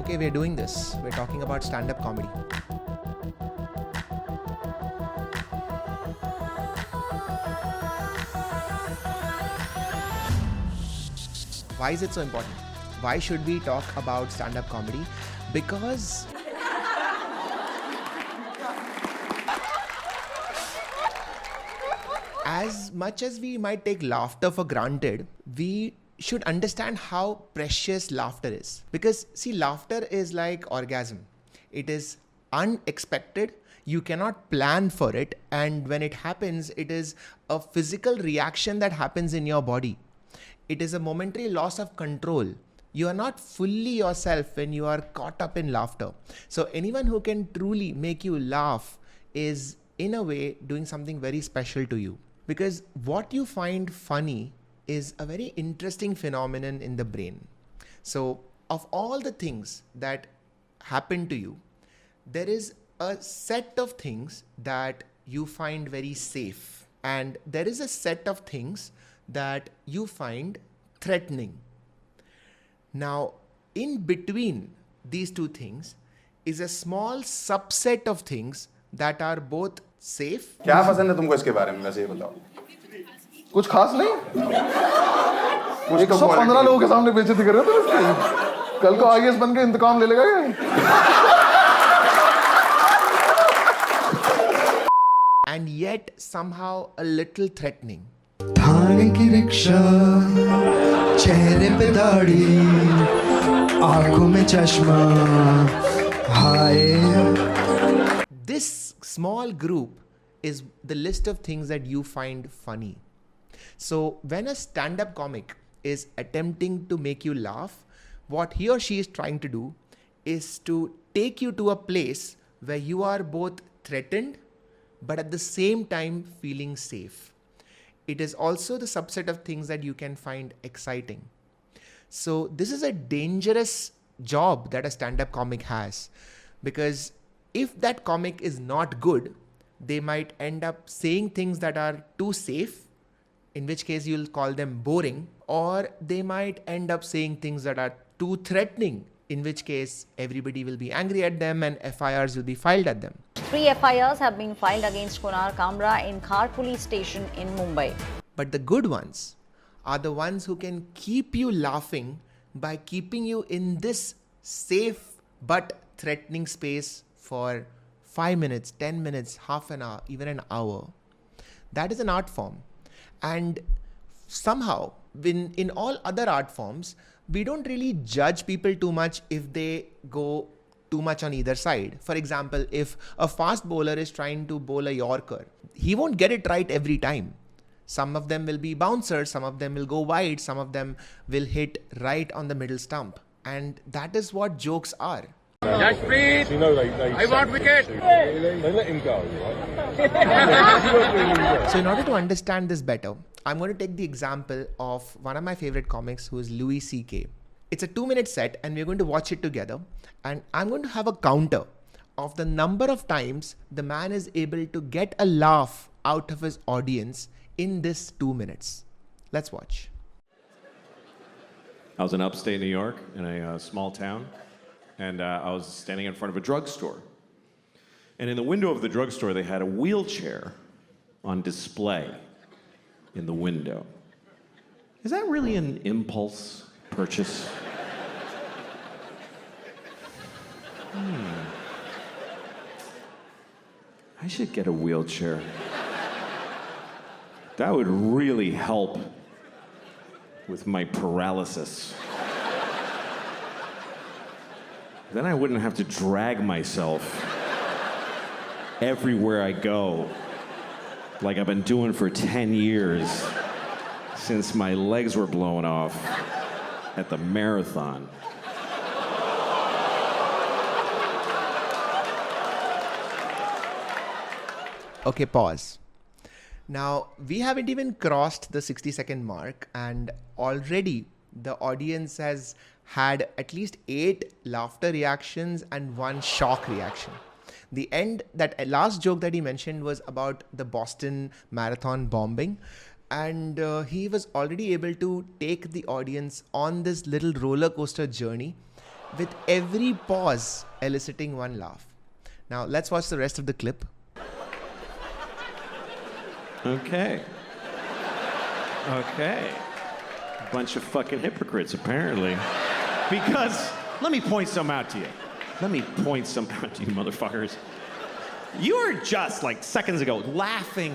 Okay, we're doing this. We're talking about stand-up comedy. Why is it so important? Why should we talk about stand-up comedy? Because as much as we might take laughter for granted, we should understand how precious laughter is. Because see, laughter is like orgasm. It is unexpected. You cannot plan for it. And when it happens, it is a physical reaction that happens in your body. It is a momentary loss of control. You are not fully yourself when you are caught up in laughter. So anyone who can truly make you laugh is, in a way, doing something very special to you. Because what you find funny is a very interesting phenomenon in the brain. So of all the things that happen to you, there is a set of things that you find very safe. And there is a set of things that you find threatening. Now, in between these two things is a small subset of things that are both safe. क्या पसंद है तुमको इसके बारे में वैसे ये बताओ कुछ खास नहीं 115 लोगों के सामने बेइज्जती कर रहे हो तुम कल को आईएएस बन के इंतकाम ले लेगा क्या And yet somehow a little threatening. भागे की रिक्शा चेहरे पे दाढ़ी आंखों में चश्मा हाय. This small group is the list of things that you find funny. So when a stand-up comic is attempting to make you laugh, what he or she is trying to do is to take you to a place where you are both threatened but at the same time feeling safe. It is also the subset of things that you can find exciting. So this is a dangerous job that a stand-up comic has, because if that comic is not good, they might end up saying things that are too safe, in which case you'll call them boring, or they might end up saying things that are too threatening, in which case everybody will be angry at them and FIRs will be filed at them. 3 FIRs have been filed against Kunar Kamra in Khar police station in Mumbai. But the good ones are the ones who can keep you laughing by keeping you in this safe but threatening space for 5 minutes, 10 minutes, half an hour, even an hour. That is an art form. And somehow, in all other art forms, we don't really judge people too much if they go too much on either side. For example, if a fast bowler is trying to bowl a Yorker, he won't get it right every time. Some of them will be bouncers, some of them will go wide, some of them will hit right on the middle stump. And that is what jokes are. Jaspreet, I want wicket. they let him go right? So in order to understand this better, I'm going to take the example of one of my favorite comics, who is Louis C.K. It's a 2-minute set and we're going to watch it together. And I'm going to have a counter of the number of times the man is able to get a laugh out of his audience in this 2 minutes. Let's watch. I was in upstate New York in a small town, and I was standing in front of a drugstore. And in the window of the drugstore, they had a wheelchair on display in the window. Is that really an impulse purchase? I should get a wheelchair. That would really help with my paralysis. Then I wouldn't have to drag myself everywhere I go, like I've been doing for 10 years since my legs were blown off at the marathon. Okay, pause. Now, we haven't even crossed the 60-second mark, and already the audience has had at least 8 laughter reactions and 1 shock reaction. The end, that last joke that he mentioned was about the Boston Marathon bombing. And he was already able to take the audience on this little roller coaster journey with every pause eliciting one laugh. Now, let's watch the rest of the clip. Okay. Bunch of fucking hypocrites, apparently. Because, let me point some out to you. Motherfuckers. You were just, like, seconds ago, laughing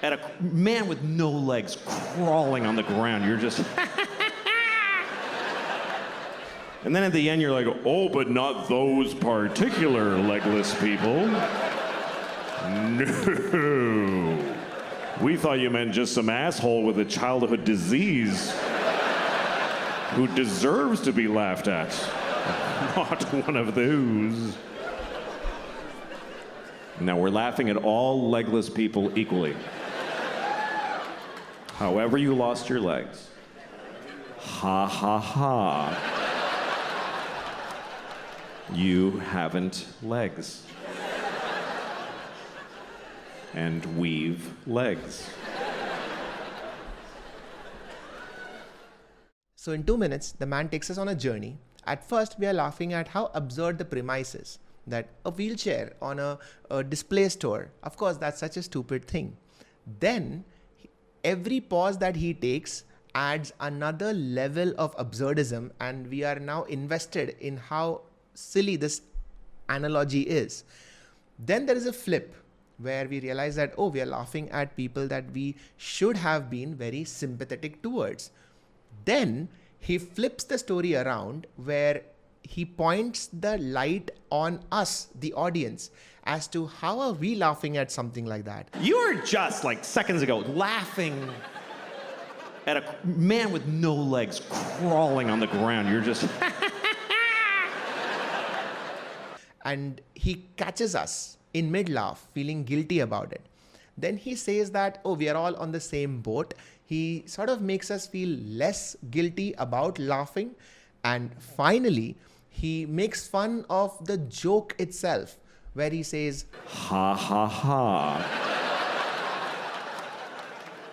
at a man with no legs crawling on the ground. You're just... And then at the end, you're like, oh, but not those particular legless people. No. We thought you meant just some asshole with a childhood disease who deserves to be laughed at. Not one of those. Now, we're laughing at all legless people equally. However you lost your legs. Ha ha ha. You haven't legs. And we've legs. So in 2 minutes, the man takes us on a journey. At first, we are laughing at how absurd the premise is. That a wheelchair on a display store, of course, that's such a stupid thing. Then, every pause that he takes adds another level of absurdism, and we are now invested in how silly this analogy is. Then there is a flip where we realize that, oh, we are laughing at people that we should have been very sympathetic towards. Then he flips the story around where he points the light on us, the audience, as to how are we laughing at something like that. You were just, like, seconds ago, laughing at a man with no legs crawling on the ground. You're just... And he catches us in mid-laugh, feeling guilty about it. Then he says that, oh, we are all on the same boat. He sort of makes us feel less guilty about laughing. And finally, he makes fun of the joke itself, where he says, ha ha ha.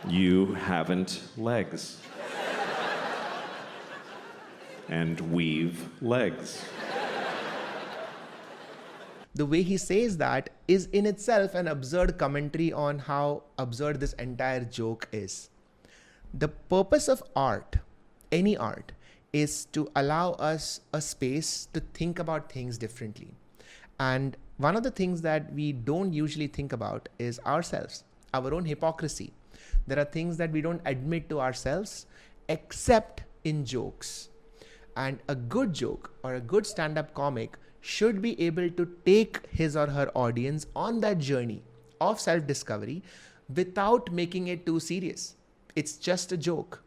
You haven't legs. And we've legs. The way he says that is in itself an absurd commentary on how absurd this entire joke is. The purpose of art, any art, is to allow us a space to think about things differently. And one of the things that we don't usually think about is ourselves, our own hypocrisy. There are things that we don't admit to ourselves except in jokes. And a good joke or a good stand-up comic should be able to take his or her audience on that journey of self-discovery without making it too serious. It's just a joke.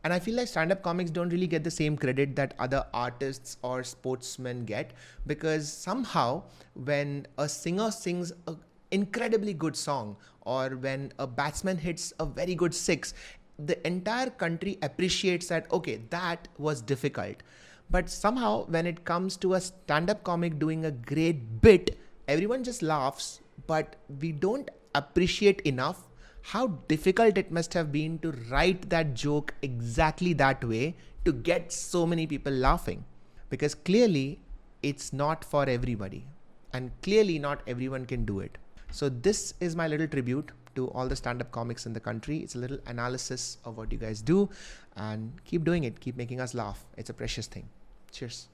And I feel like stand-up comics don't really get the same credit that other artists or sportsmen get, because somehow when a singer sings an incredibly good song or when a batsman hits a very good six, the entire country appreciates that, okay, that was difficult. But somehow when it comes to a stand-up comic doing a great bit, everyone just laughs, but we don't appreciate enough how difficult it must have been to write that joke exactly that way to get so many people laughing. Because clearly it's not for everybody, and clearly not everyone can do it. So this is my little tribute to all the stand-up comics in the country. It's a little analysis of what you guys do, and keep doing it. Keep making us laugh. It's a precious thing. Cheers.